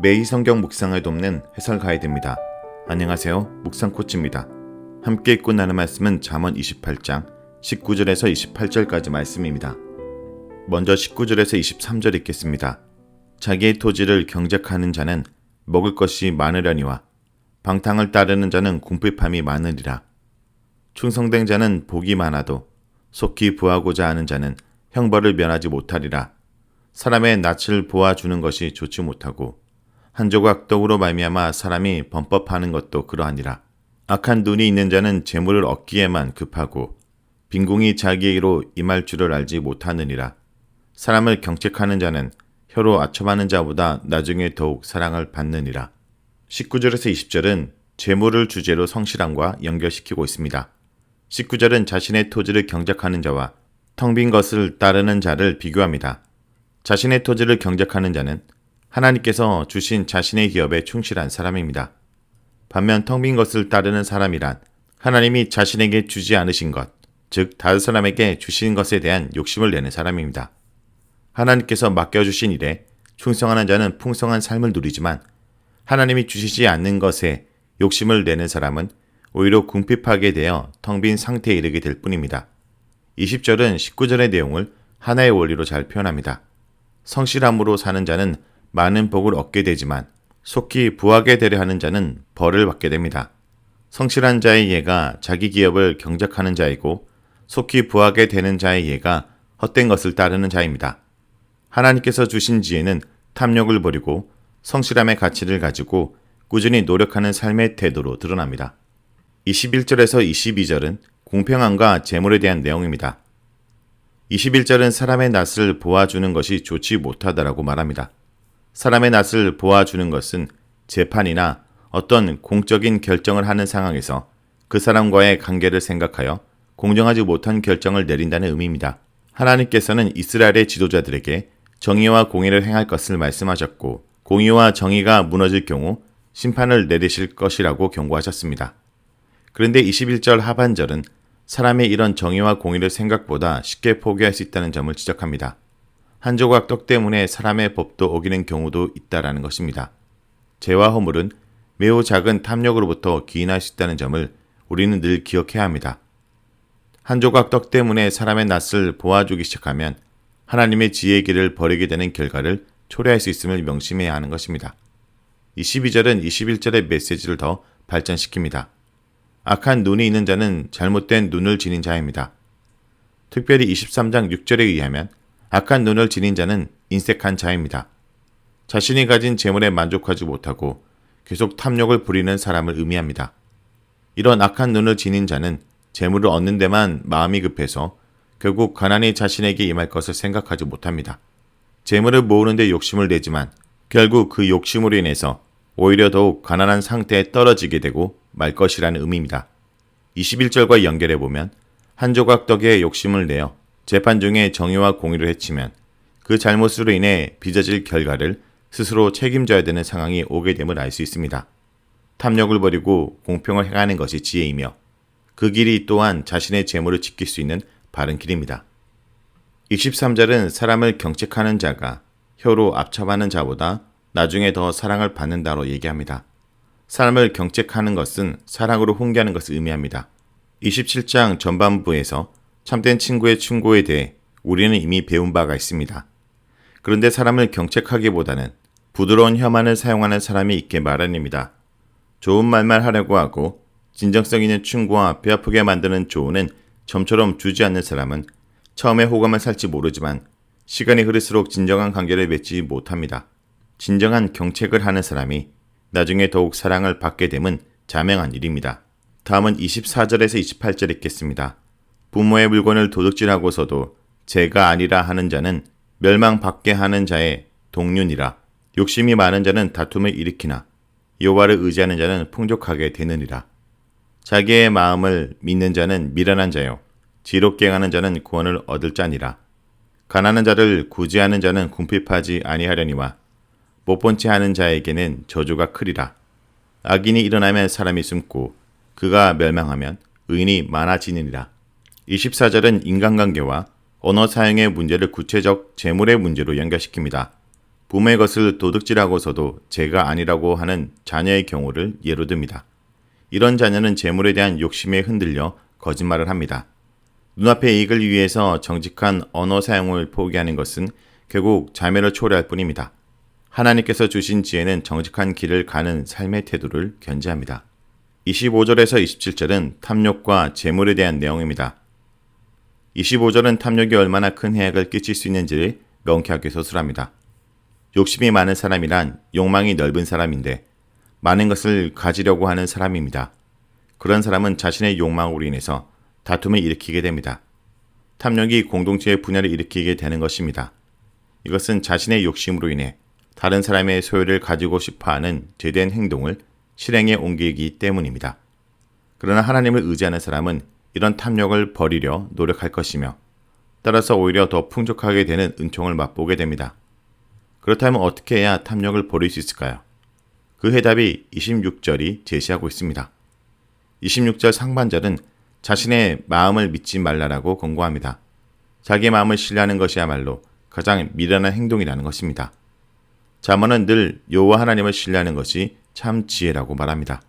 매일 성경 묵상을 돕는 해설 가이드입니다. 안녕하세요. 묵상 코치입니다. 함께 읽고 나눈 말씀은 잠언 28장 19절에서 28절까지 말씀입니다. 먼저 19절에서 23절 읽겠습니다. 자기의 토지를 경작하는 자는 먹을 것이 많으려니와 방탕을 따르는 자는 궁핍함이 많으리라. 충성된 자는 복이 많아도 속히 부하고자 하는 자는 형벌을 면하지 못하리라. 사람의 낯을 보아주는 것이 좋지 못하고 한 조각 떡으로 말미암아 사람이 범법하는 것도 그러하니라. 악한 눈이 있는 자는 재물을 얻기에만 급하고 빈궁이 자기에게로 임할 줄을 알지 못하느니라. 사람을 경책하는 자는 혀로 아첨하는 자보다 나중에 더욱 사랑을 받느니라. 19절에서 20절은 재물을 주제로 성실함과 연결시키고 있습니다. 19절은 자신의 토지를 경작하는 자와 텅 빈 것을 따르는 자를 비교합니다. 자신의 토지를 경작하는 자는 하나님께서 주신 자신의 기업에 충실한 사람입니다. 반면 텅 빈 것을 따르는 사람이란 하나님이 자신에게 주지 않으신 것, 즉 다른 사람에게 주신 것에 대한 욕심을 내는 사람입니다. 하나님께서 맡겨주신 일에 충성하는 자는 풍성한 삶을 누리지만 하나님이 주시지 않는 것에 욕심을 내는 사람은 오히려 궁핍하게 되어 텅 빈 상태에 이르게 될 뿐입니다. 20절은 19절의 내용을 하나의 원리로 잘 표현합니다. 성실함으로 사는 자는 많은 복을 얻게 되지만 속히 부하게 되려 하는 자는 벌을 받게 됩니다. 성실한 자의 예가 자기 기업을 경작하는 자이고 속히 부하게 되는 자의 예가 헛된 것을 따르는 자입니다. 하나님께서 주신 지혜는 탐욕을 버리고 성실함의 가치를 가지고 꾸준히 노력하는 삶의 태도로 드러납니다. 21절에서 22절은 공평함과 재물에 대한 내용입니다. 21절은 사람의 낯을 보아주는 것이 좋지 못하다라고 말합니다. 사람의 낯을 보아주는 것은 재판이나 어떤 공적인 결정을 하는 상황에서 그 사람과의 관계를 생각하여 공정하지 못한 결정을 내린다는 의미입니다. 하나님께서는 이스라엘의 지도자들에게 정의와 공의를 행할 것을 말씀하셨고 공의와 정의가 무너질 경우 심판을 내리실 것이라고 경고하셨습니다. 그런데 21절 하반절은 사람의 이런 정의와 공의를 생각보다 쉽게 포기할 수 있다는 점을 지적합니다. 한 조각 떡 때문에 사람의 법도 어기는 경우도 있다라는 것입니다. 죄와 허물은 매우 작은 탐욕으로부터 기인할 수 있다는 점을 우리는 늘 기억해야 합니다. 한 조각 떡 때문에 사람의 낯을 보아주기 시작하면 하나님의 지혜의 길을 버리게 되는 결과를 초래할 수 있음을 명심해야 하는 것입니다. 22절은 21절의 메시지를 더 발전시킵니다. 악한 눈이 있는 자는 잘못된 눈을 지닌 자입니다. 특별히 23장 6절에 의하면 악한 눈을 지닌 자는 인색한 자입니다. 자신이 가진 재물에 만족하지 못하고 계속 탐욕을 부리는 사람을 의미합니다. 이런 악한 눈을 지닌 자는 재물을 얻는 데만 마음이 급해서 결국 가난이 자신에게 임할 것을 생각하지 못합니다. 재물을 모으는 데 욕심을 내지만 결국 그 욕심으로 인해서 오히려 더욱 가난한 상태에 떨어지게 되고 말 것이라는 의미입니다. 21절과 연결해보면 한 조각 떡에 욕심을 내어 재판 중에 정의와 공의를 해치면 그 잘못으로 인해 빚어질 결과를 스스로 책임져야 되는 상황이 오게 됨을 알 수 있습니다. 탐욕을 버리고 공평을 행하는 것이 지혜이며 그 길이 또한 자신의 재물을 지킬 수 있는 바른 길입니다. 23절은 사람을 경책하는 자가 혀로 압첩하는 자보다 나중에 더 사랑을 받는다로 얘기합니다. 사람을 경책하는 것은 사랑으로 훈계하는 것을 의미합니다. 27장 전반부에서 참된 친구의 충고에 대해 우리는 이미 배운 바가 있습니다. 그런데 사람을 경책하기보다는 부드러운 혐한을 사용하는 사람이 있게 마련입니다. 좋은 말만 하려고 하고 진정성 있는 충고와 배 아프게 만드는 조언은 점처럼 주지 않는 사람은 처음에 호감을 살지 모르지만 시간이 흐를수록 진정한 관계를 맺지 못합니다. 진정한 경책을 하는 사람이 나중에 더욱 사랑을 받게 됨은 자명한 일입니다. 다음은 24절에서 28절 읽겠습니다. 부모의 물건을 도둑질하고서도 제가 아니라 하는 자는 멸망받게 하는 자의 동륜이라. 욕심이 많은 자는 다툼을 일으키나 여호와를 의지하는 자는 풍족하게 되느니라. 자기의 마음을 믿는 자는 미련한 자요 지롭게 행하는 자는 구원을 얻을 자니라. 가난한 자를 구제하는 자는 궁핍하지 아니하려니와 못본 채 하는 자에게는 저주가 크리라. 악인이 일어나면 사람이 숨고 그가 멸망하면 의인이 많아지느니라. 24절은 인간관계와 언어 사용의 문제를 구체적 재물의 문제로 연결시킵니다. 부모의 것을 도둑질하고서도 죄가 아니라고 하는 자녀의 경우를 예로 듭니다. 이런 자녀는 재물에 대한 욕심에 흔들려 거짓말을 합니다. 눈앞의 이익을 위해서 정직한 언어 사용을 포기하는 것은 결국 자멸을 초래할 뿐입니다. 하나님께서 주신 지혜는 정직한 길을 가는 삶의 태도를 견지합니다. 25절에서 27절은 탐욕과 재물에 대한 내용입니다. 25절은 탐욕이 얼마나 큰 해악을 끼칠 수 있는지를 명쾌하게 서술합니다. 욕심이 많은 사람이란 욕망이 넓은 사람인데 많은 것을 가지려고 하는 사람입니다. 그런 사람은 자신의 욕망으로 인해서 다툼을 일으키게 됩니다. 탐욕이 공동체의 분열을 일으키게 되는 것입니다. 이것은 자신의 욕심으로 인해 다른 사람의 소유를 가지고 싶어하는 죄된 행동을 실행에 옮기기 때문입니다. 그러나 하나님을 의지하는 사람은 이런 탐욕을 버리려 노력할 것이며 따라서 오히려 더 풍족하게 되는 은총을 맛보게 됩니다. 그렇다면 어떻게 해야 탐욕을 버릴 수 있을까요? 그 해답이 26절이 제시하고 있습니다. 26절 상반절은 자신의 마음을 믿지 말라라고 권고합니다. 자기의 마음을 신뢰하는 것이야말로 가장 미련한 행동이라는 것입니다. 잠언은 늘 여호와 하나님을 신뢰하는 것이 참 지혜라고 말합니다.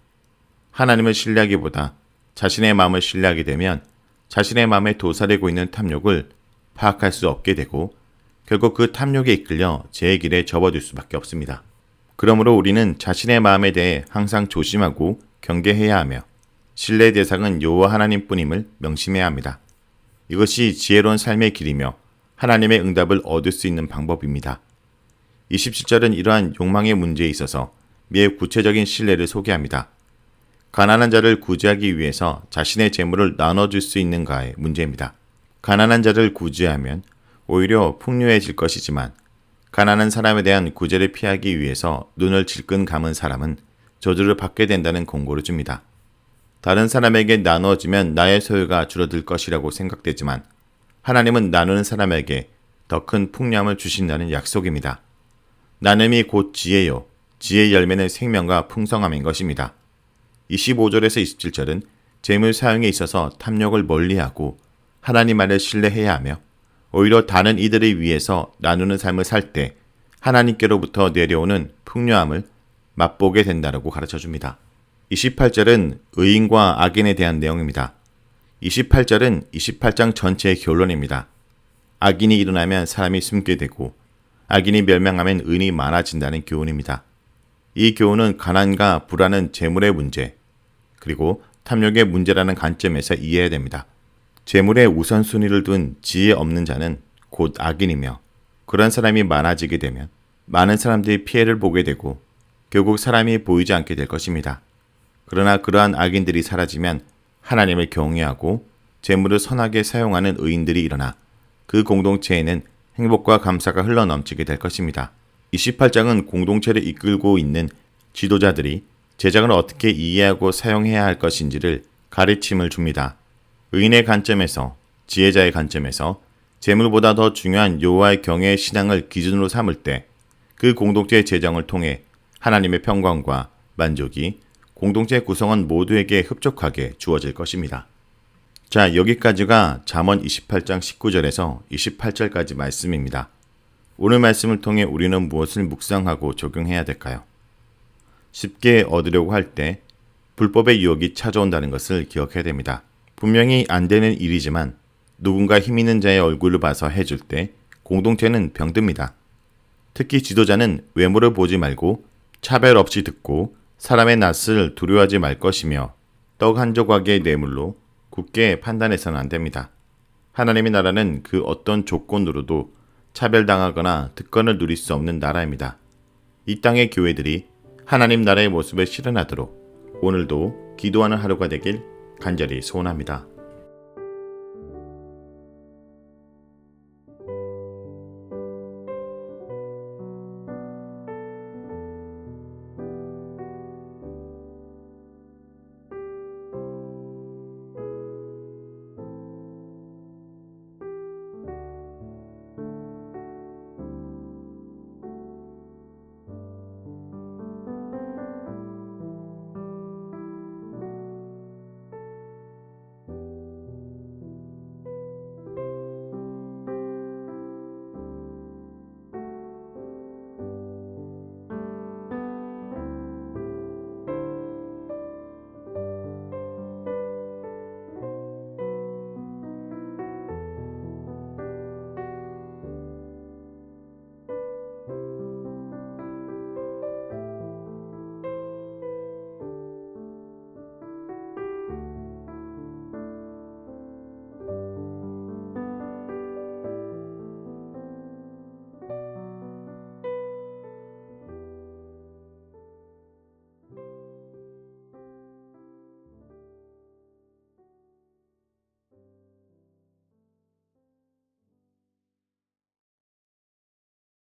하나님을 신뢰하기보다 자신의 마음을 신뢰하게 되면 자신의 마음에 도사리고 있는 탐욕을 파악할 수 없게 되고 결국 그 탐욕에 이끌려 죄의 길에 접어들 수밖에 없습니다. 그러므로 우리는 자신의 마음에 대해 항상 조심하고 경계해야 하며 신뢰의 대상은 여호와 하나님뿐임을 명심해야 합니다. 이것이 지혜로운 삶의 길이며 하나님의 응답을 얻을 수 있는 방법입니다. 27절은 이러한 욕망의 문제에 있어서 매우 구체적인 신뢰를 소개합니다. 가난한 자를 구제하기 위해서 자신의 재물을 나눠줄 수 있는가의 문제입니다. 가난한 자를 구제하면 오히려 풍요해질 것이지만 가난한 사람에 대한 구제를 피하기 위해서 눈을 질끈 감은 사람은 저주를 받게 된다는 공고를 줍니다. 다른 사람에게 나눠주면 나의 소유가 줄어들 것이라고 생각되지만 하나님은 나누는 사람에게 더 큰 풍요함을 주신다는 약속입니다. 나눔이 곧 지혜요. 지혜의 열매는 생명과 풍성함인 것입니다. 25절에서 27절은 재물 사용에 있어서 탐욕을 멀리하고 하나님만을 신뢰해야 하며 오히려 다른 이들을 위해서 나누는 삶을 살 때 하나님께로부터 내려오는 풍요함을 맛보게 된다고 가르쳐줍니다. 28절은 의인과 악인에 대한 내용입니다. 28절은 28장 전체의 결론입니다. 악인이 일어나면 사람이 숨게 되고 악인이 멸망하면 의인이 많아진다는 교훈입니다. 이 교훈은 가난과 불안은 재물의 문제, 그리고 탐욕의 문제라는 관점에서 이해해야 됩니다. 재물의 우선순위를 둔 지혜 없는 자는 곧 악인이며 그런 사람이 많아지게 되면 많은 사람들이 피해를 보게 되고 결국 사람이 보이지 않게 될 것입니다. 그러나 그러한 악인들이 사라지면 하나님을 경외하고 재물을 선하게 사용하는 의인들이 일어나 그 공동체에는 행복과 감사가 흘러넘치게 될 것입니다. 28장은 공동체를 이끌고 있는 지도자들이 재정을 어떻게 이해하고 사용해야 할 것인지를 가르침을 줍니다. 의인의 관점에서, 지혜자의 관점에서 재물보다 더 중요한 여호와의 경외의 신앙을 기준으로 삼을 때 그 공동체의 재정을 통해 하나님의 평강과 만족이 공동체 구성원 모두에게 흡족하게 주어질 것입니다. 자, 여기까지가 잠언 28장 19절에서 28절까지 말씀입니다. 오늘 말씀을 통해 우리는 무엇을 묵상하고 적용해야 될까요? 쉽게 얻으려고 할 때 불법의 유혹이 찾아온다는 것을 기억해야 됩니다. 분명히 안 되는 일이지만 누군가 힘 있는 자의 얼굴을 봐서 해줄 때 공동체는 병듭니다. 특히 지도자는 외모를 보지 말고 차별 없이 듣고 사람의 낯을 두려워하지 말 것이며 떡 한 조각의 뇌물로 굳게 판단해서는 안 됩니다. 하나님의 나라는 그 어떤 조건으로도 차별당하거나 특권을 누릴 수 없는 나라입니다. 이 땅의 교회들이 하나님 나라의 모습을 실현하도록 오늘도 기도하는 하루가 되길 간절히 소원합니다.